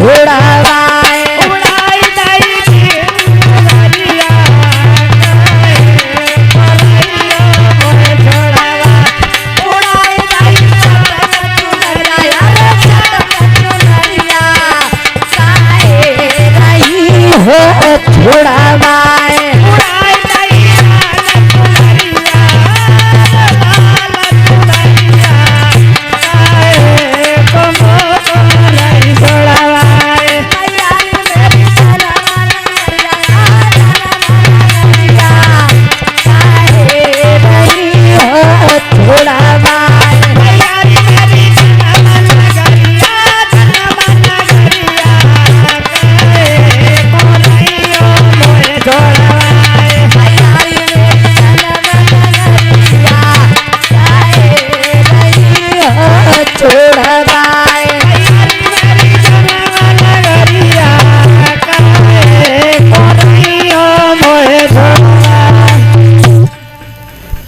छोड़वाए छोड़वाए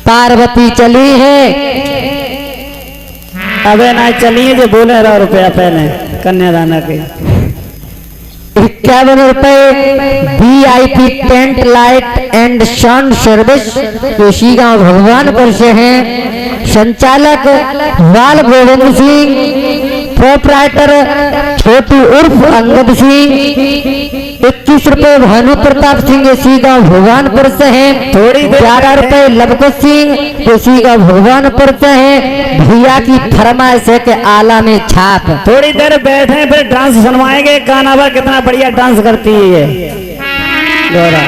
पार्वती चली है अबे ना चलिए जो बोले 1,000 पहले कन्यादान के 51 रुपए VIP tent light and sound service Keshigaon Bhagwanpur से हैं। संचालक बाल गोविंद सिंह, प्रोपराइटर छोटू उर्फ अंगद सिंह। 21 रुपए भानु प्रताप सिंह केशीगांव भगवानपुर से हैं। 11 रुपए लवकुश सिंह केशीगांव भगवानपुर से हैं। भैया की फरमाइश है के आला में छाप। थोड़ी देर बैठे फिर डांस सुनवाएंगे। गाना कितना बढ़िया डांस करती है गौरा।